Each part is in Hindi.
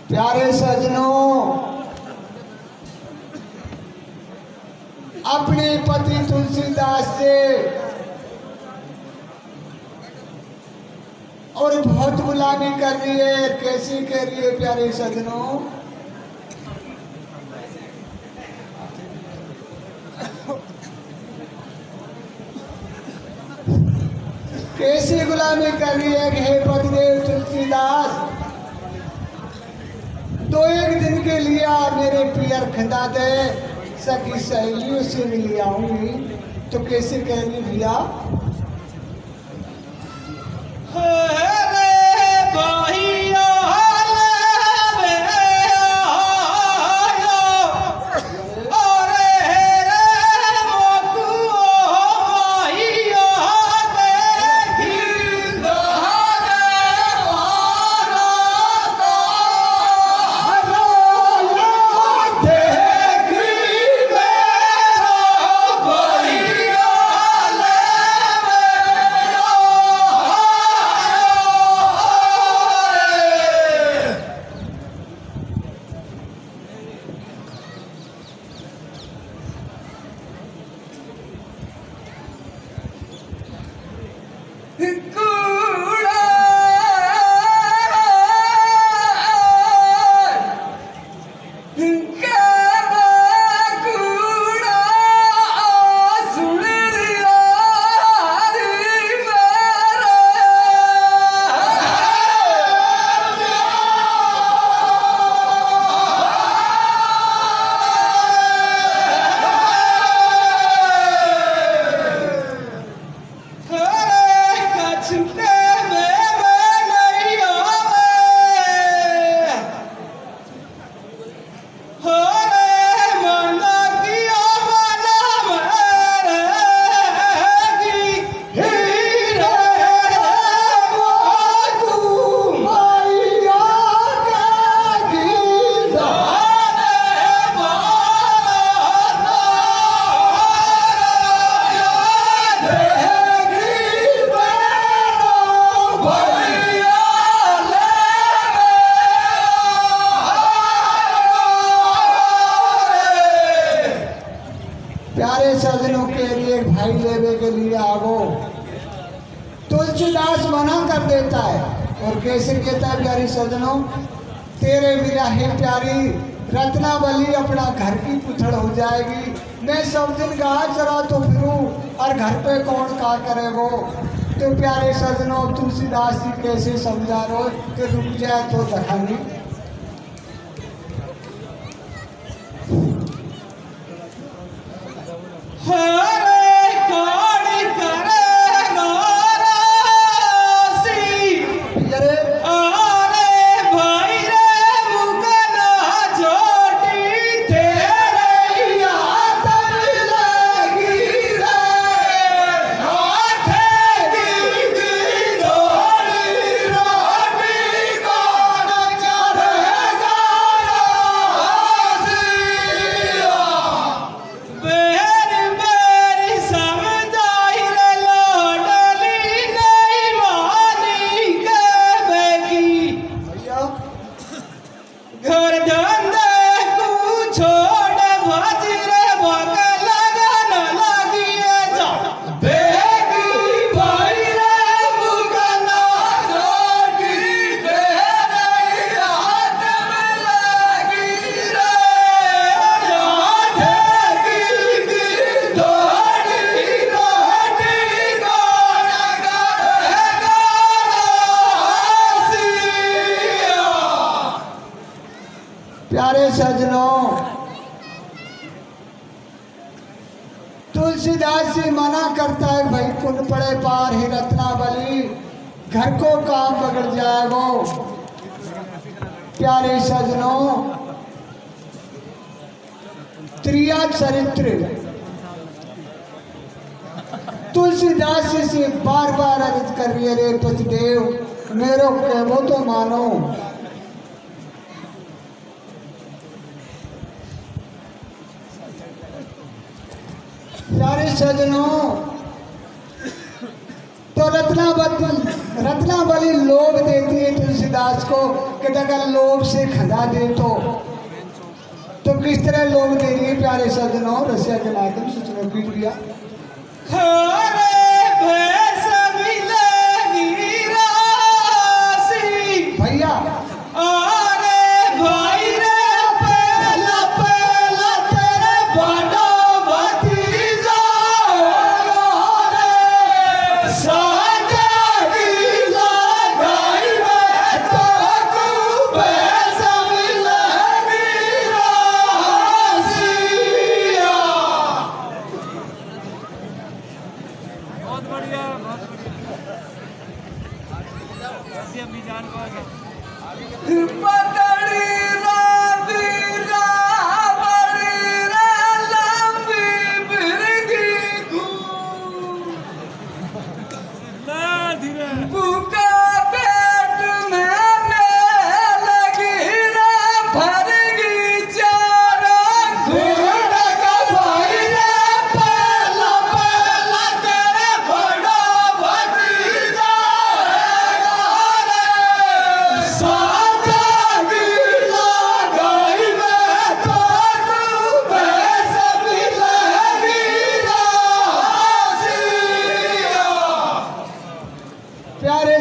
प्यारे सजनों, अपने पति तुलसीदास से और बहुत गुलामी कर रही है। कैसी कर रही है प्यारे सजनों? कैसी गुलामी कर रही है कि हे पतिदेव तुलसीदास, तो एक दिन के लिए मेरे पियर खिंदा दे, सखी सहेलियों से मिल आऊंगी। तो कैसे कह रही भैया? प्यारे सजनों के लिए भाई लेवे के लिए आवो। तुलसीदास मना कर देता है और कैसे कहता है प्यारे सजनों, तेरे बिना है प्यारी रत्नावली अपना घर की पुथड़ हो जाएगी। मैं सब दिन गाय चरा तो फिरूं और घर पे कौन का करे वो। तो प्यारे सजनों, तुलसीदास जी कैसे समझा रो कि रुक जाए तो दखानी। प्यारे सजनों, तुलसीदास जी मना करता है भाई पुण्य पड़े पार ही रत्नावली, घर को काम बगड़ जाएगो। प्यारे सजनों, त्रिया चरित्र तुलसीदास जी से बार बार अर्ज कर रही है, रे पतिदेव मेरो कहवो तो मानो। प्यारे सजनों, तो रत्नावली लोभ देती है तुलसीदास को कि अगर लोभ से खदा दे तो किस तरह लोभ देंगे प्यारे सज्जनों। रसिया के माध्यम से चलो पीट लिया। भैया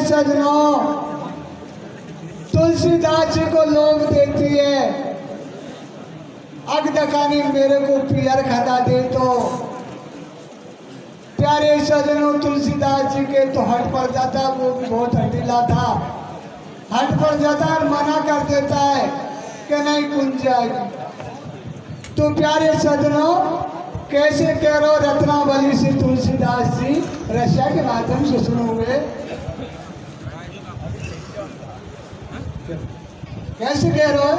सज्जनों, तुलसीदास जी को लोग देती है अगदकानी मेरे को पियर खदा दे तो। प्यारे सज्जनों, तुलसीदास जी के तो हट पड़ जाता, वो भी बहुत हटीला था, हट पड़ जाता है, मना कर देता है कि नहीं कुंज जाएगी। तो प्यारे सज्जनों, कैसे कह रहे हो रत्नावली से तुलसीदास जी रसिया के माध्यम से सुनोगे, कैसे कह रहे हो,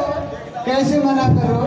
कैसे मना करो।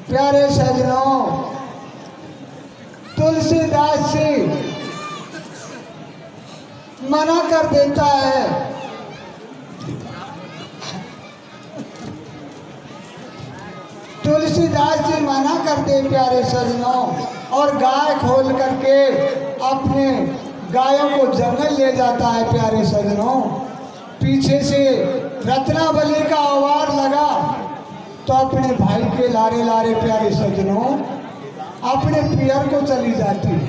प्यारे सज्जनों, तुलसीदास जी मना कर देता है। तुलसीदास जी मना करते प्यारे सज्जनों, और गाय खोल करके अपने गायों को जंगल ले जाता है। प्यारे सज्जनों, पीछे से रत्नावली का आवाज लगा तो अपने भाई के लारे लारे प्यारे सज्जनों अपने पियर को चली जाती है।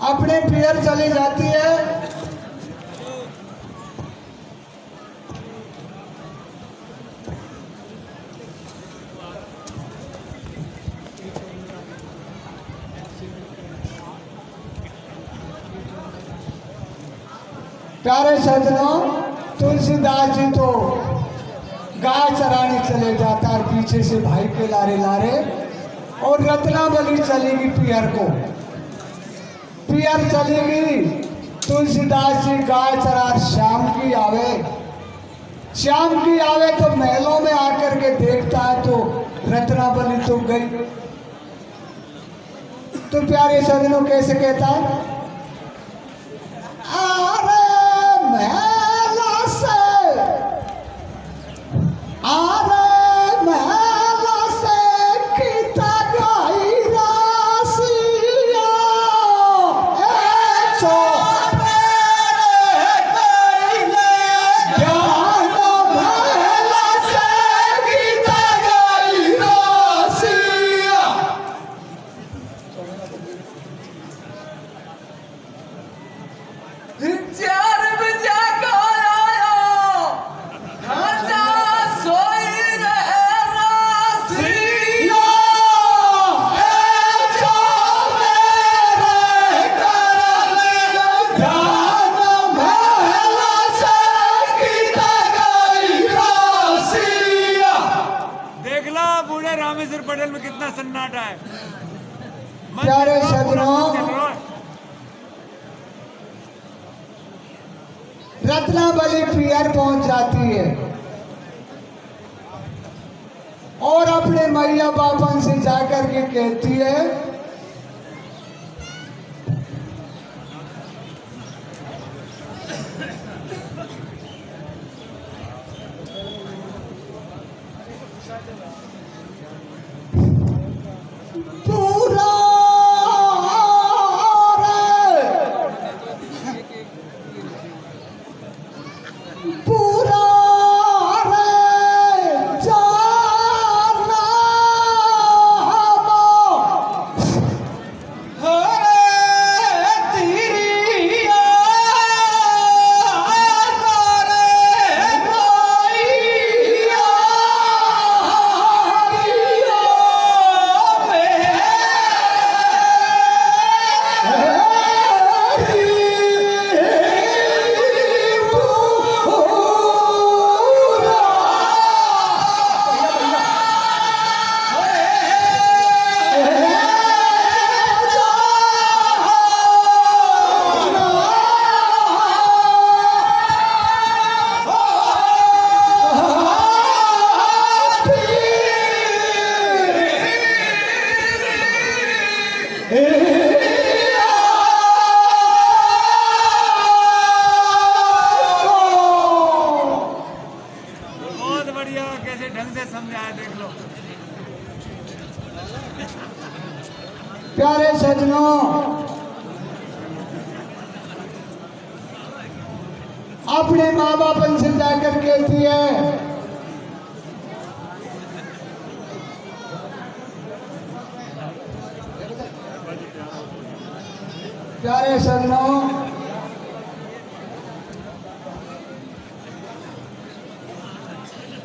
अपने पियर चली जाती है। प्यारे सज्जनों, तुलसीदास जी तो गाय चराने चले जाता है, पीछे से भाई के लारे लारे, और रत्नावली चलेगी पियर को, पियर चलेगी। तुलसीदास जी गाय चरा शाम की आवे, शाम की आवे तो महलों में आकर के देखता है तो रत्नावली तो गई। तो प्यारे सज्जनों कैसे कहता है, अरे महला से, अरे महला से किता गई रासिया, चार बजा को आया खाजा सोई रहे रासिया देख लो बूढ़े रामेश्वर पटेल में कितना सन्नाटा है। प्यारे सज्जनों, रत्नावली पियर पहुंच जाती है और अपने मैया बापन से जाकर के कहती है, पूरा पूरा बहुत बढ़िया, कैसे ढंग से समझाया देख लो। प्यारे सज्जनों, अपने माँ बापन से जाकर कहती है, प्यारे सज्जनों,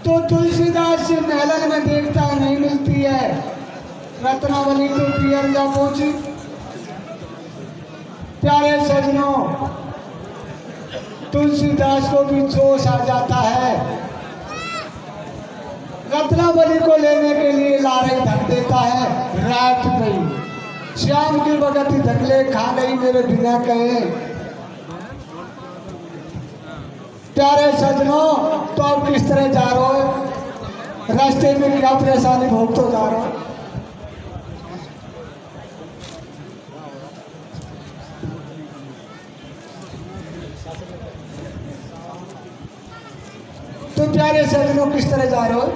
तो तुलसीदास से महलन में देखता नहीं मिलती है, रत्नावली तो पियर जा पहुंची। प्यारे सज्जनों, तुलसीदास को भी जोश आ जाता है, रत्नावली को लेने के लिए लारे धक देता है। रात गई, श्याम की बगती धकले खा गई मेरे बिना कहे। प्यारे सज्जनों, तो अब किस तरह जा रहे हो, रास्ते में क्या परेशानी भोगते जा रहे हो? तो प्यारे सज्जनों, किस तरह जा रहे हो?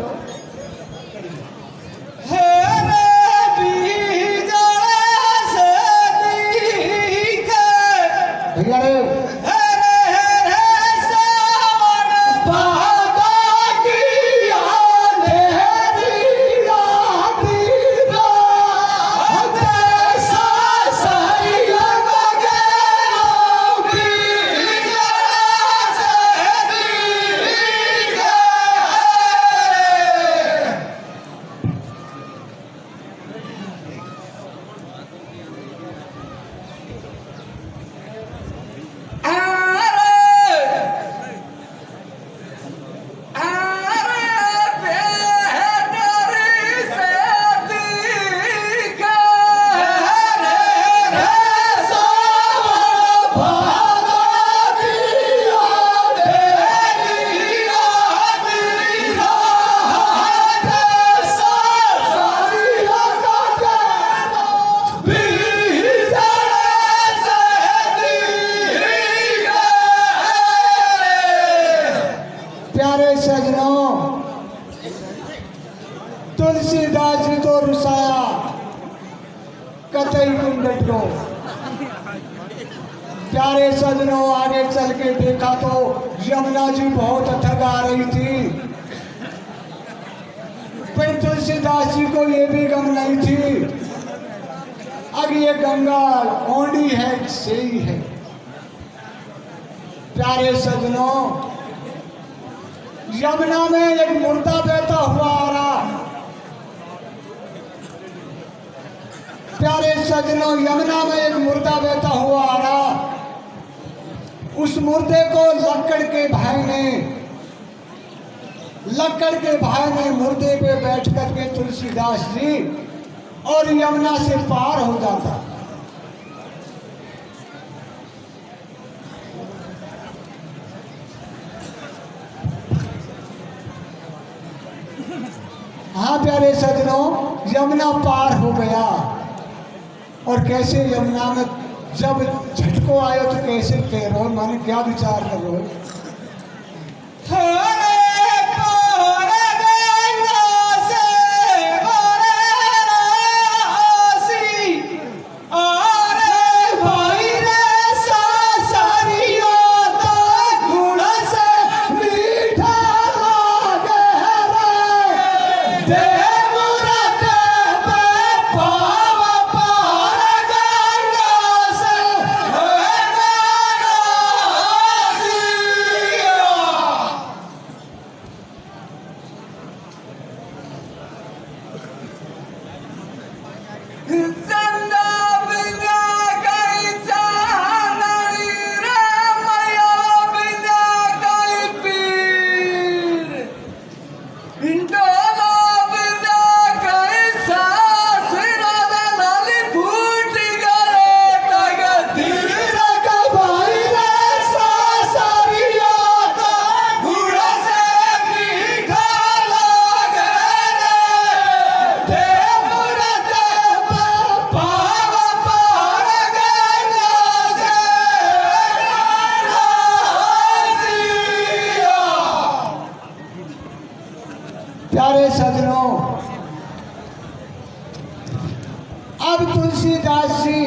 भैया रे, प्यारे सज्जनों, तुलसीदास जी तो रुसाया कतई कुंडटो। प्यारे सज्जनों, आगे चल के देखा तो यमुना जी बहुत थक आ रही थी, पर तुलसीदास जी को ये भी गम नहीं थी, अब ये गंगा ओंडी है सही है। प्यारे सजनों, यमुना में एक मुर्दा बहता हुआ आ रहा। प्यारे सजनों, यमुना में एक मुर्दा बहता हुआ आ रहा। उस मुर्दे को लक्कड़ के भाई ने मुर्दे पे बैठ करके तुलसीदास जी और यमुना से पार हो जाता। हाँ प्यारे सजनों, यमुना पार हो गया। और कैसे यमुना में जब झटको आयो तो कैसे तैरो, माने क्या विचार करो। प्यारे सजनों, अब तुलसीदास जी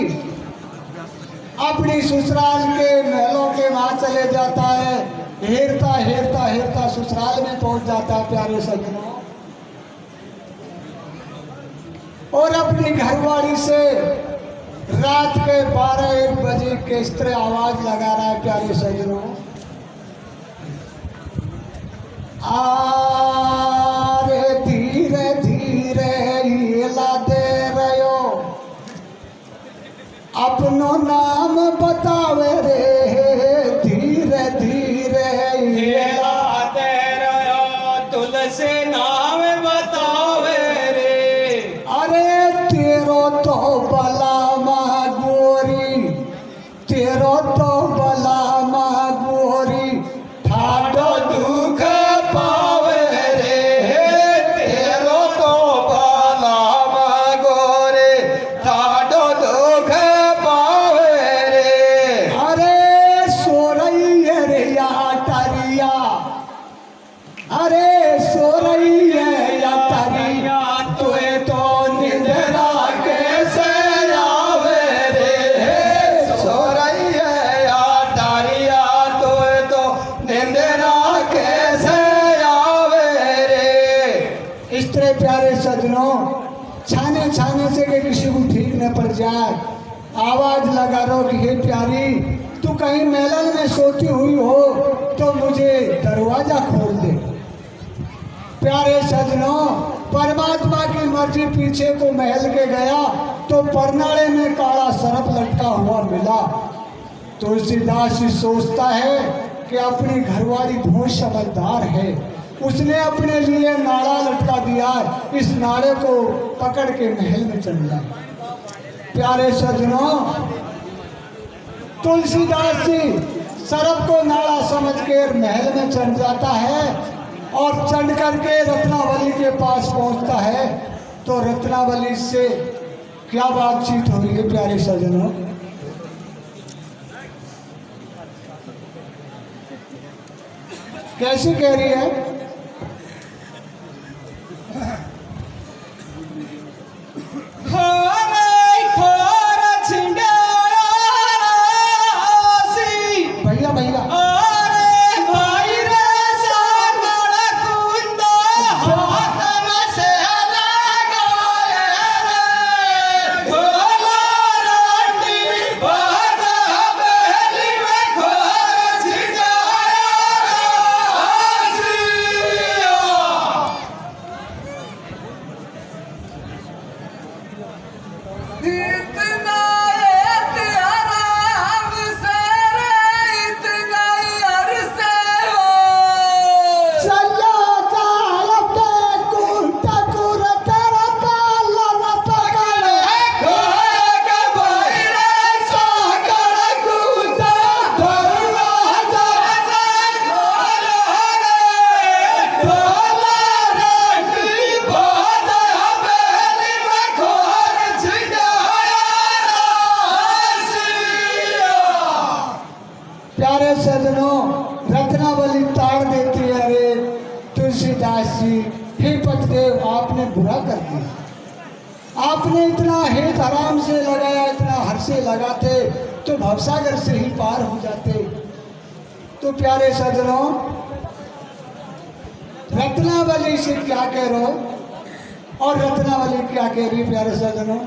अपनी ससुराल के महलों के वहां चले जाता है। हेरता हेरता हेरता ससुराल में पहुंच जाता है प्यारे सजनों, और अपनी घरवाली से रात के 12-1 बजे किस तरह आवाज लगा रहा है प्यारे सजनों। आरे धीरे धीरे हिला दे रयो, अपनो नाम बतावे रे। धीरे धीरे हिला दे रयो, तुलसी नाम बतावे रे। अरे तेरो तो बला माँ गोरी, तेरो तो बला माँ गोरी, ठाडो दुख पावे रे। तेरो तो बला माँ गोरी, ठाडो दुख पावे रे। अरे सोरई रे या टरिया, अरे सोरई है या टरिया, तुए तो निंदरा कैसे आवे रे। सोरई है या टरिया, तुए तो निंदरा कैसे आवे रे। इस तरह प्यारे सजनों, छाने छाने से कि किसी को ठीक न पड़ जाए, आवाज लगा रहो कि हे प्यारी, तू कहीं मेलन में सोती हुई हो तो मुझे दरवाजा खोल दे। प्यारे सजनों, परमात्मा की मर्जी पीछे को महल के गया तो परनाले में काला सरप लटका हुआ मिला। तुलसीदास जी सोचता है कि अपनी घरवाली बहुत समझदार है, उसने अपने लिए नाड़ा लटका दिया, इस नाड़े को पकड़ के महल में चल जाए। प्यारे सजनों, तुलसीदास जी सरप को नाड़ा समझ के महल में चढ़ जाता है और चढ़ करके रत्नावली के पास पहुंचता है। तो रत्नावली से क्या बातचीत हो रही है प्यारे सजनों। कैसी कह रही है? भैया भैया प्यारे सजनों, रत्नावली ताड़ देती है, अरे तुलसीदास जी, हे पतदेव आपने बुरा कर दिया। आपने इतना हित आराम से लगाया, इतना हर से लगाते तो भवसागर से ही पार हो जाते। तो प्यारे सजनों, रत्नावली से क्या कह रहे हो और रत्नावली क्या कह रही? प्यारे सजनों,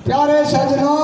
प्यारे सजनों,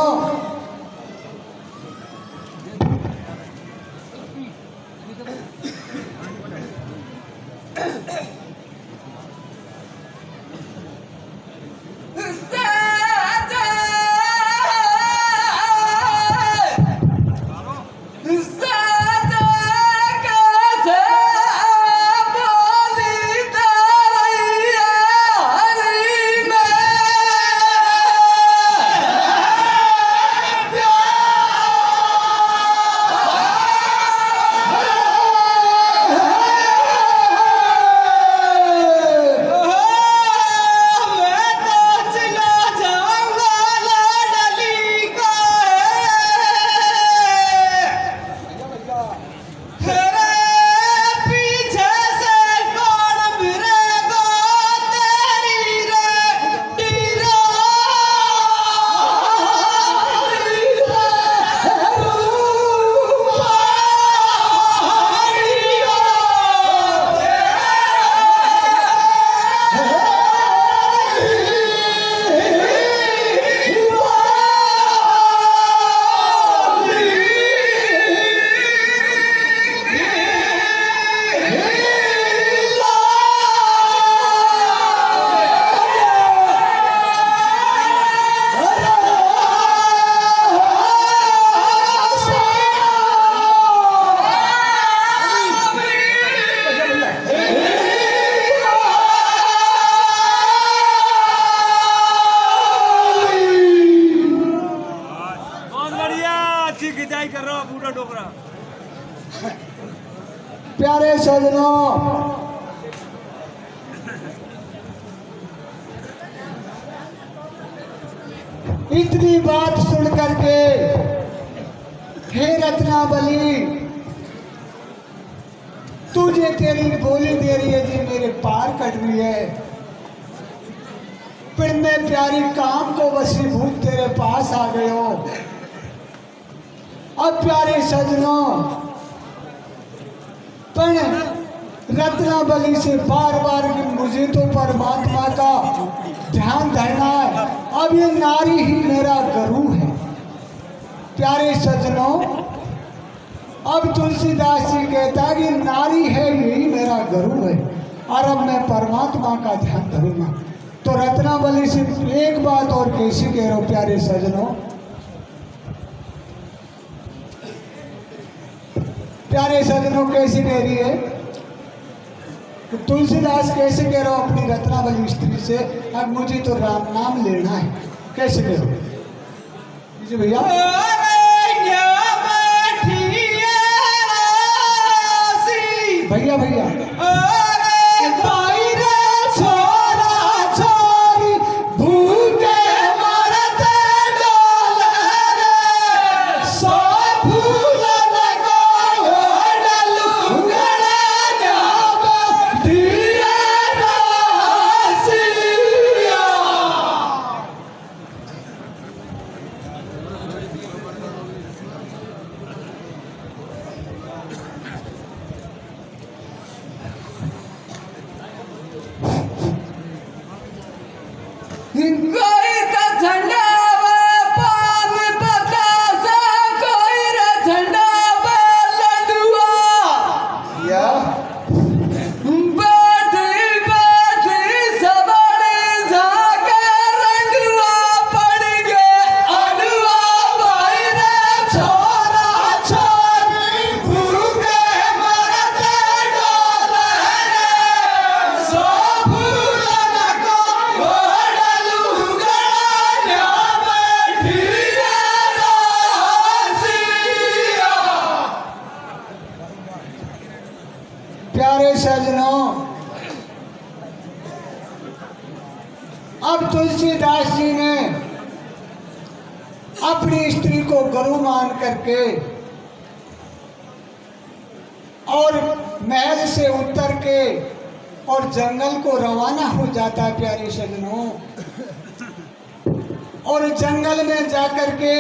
खिंचाई कर रहा हूँ पूरा डोकरा। प्यारे सजनों, इतनी बात सुन करके हे रत्नावली, तुझे तेरी बोली दे रही है जी, मेरे पार कट रही है, फिर मैं प्यारी काम को वशीभूत तेरे पास आ गए हो। अब प्यारे सजनों, पर रत्नावली से बार बार मुझे तो परमात्मा का ध्यान धरना है, अब ये नारी ही मेरा गुरु है। प्यारे सजनों, अब तुलसीदास जी कहता है कि नारी है यही मेरा गुरु है, और अब मैं परमात्मा का ध्यान धरूंगा। तो रत्नावली से एक बात और कैसी कह रहा हूं प्यारे सजनों, प्यारे सजनों कैसी कह रही है, तो तुलसीदास कैसे कह रहा हूं अपनी रत्नावली स्त्री से, अब मुझे तो राम नाम लेना है, कैसे कह रहा हूं जी भैया? भैया भैया कोई का झंडा वे पान बतासा, कोई रे झंडा वे लडुआ। या बैठी बैठी सबड़े झाके रंगवा पड़ गए अलुआ। भाई रे छोरा छोरी भूखे मरते डोले रे, सो फूलन को घोड़लू गड़ा बैठी रासिया। प्यारे सजनों, अब तुलसीदास जी ने अपनी स्त्री को गुरु मान करके और महल से उतर के और जंगल को रवाना हो जाता है। प्यारे सजनों, और जंगल में जाकर के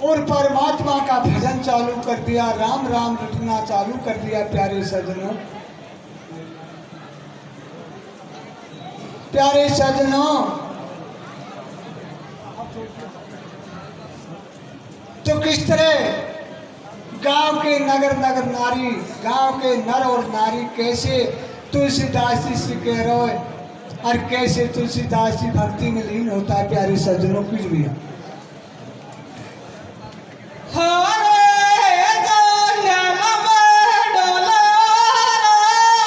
और परमात्मा का भजन चालू कर दिया, राम राम रटना चालू कर दिया। प्यारे सजनों, प्यारे सजनों, तो किस तरह गांव के नगर नारी, गांव के नर और नारी कैसे तुलसीदास जी से कह रहे और कैसे तुलसीदास जी भक्ति में लीन होता है। प्यारे सजनों, कुछ भी है। हरे जंगल में डोला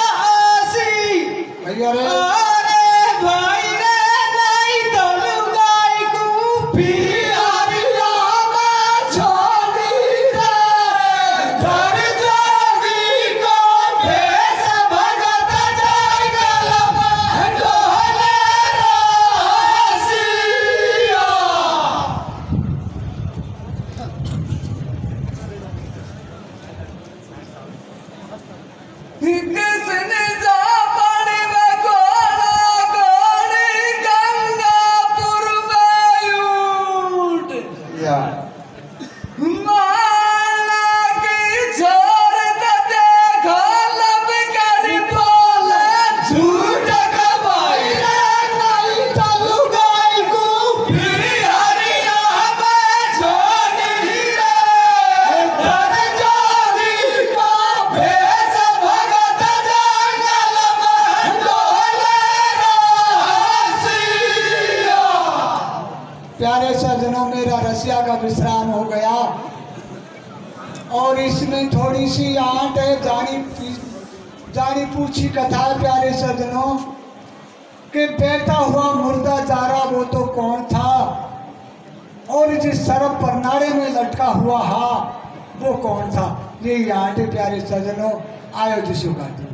रासी, भैया रे अरे भाई रे नहीं तो लुगाई को पियारिया में छोड़ी रे, घर जोगी को भेष भगत जंगल में डोले रासिया। किसने जा पानी में घोड़ा घोड़ी गंगापुर में उठ, या माला की छोड़ दे देखो लब करी बोले झूठ कमाई रे, नहीं तो लुगाई को बिहारिया में छोड़ी रे, घर जोगी को भेष भगत जंगल में डोले रासिया। प्यारे सजनों, मेरा रसिया का विश्राम हो गया और इसमें थोड़ी सी आंट है, जानी पूछी कथा है। प्यारे सजनों, कि बैठा हुआ मुर्दा चारा वो तो कौन था, और जिस सरप पर नाड़े में लटका हुआ हा वो कौन था। यही आंट है। प्यारे सजनों, आयो जिसु गाती।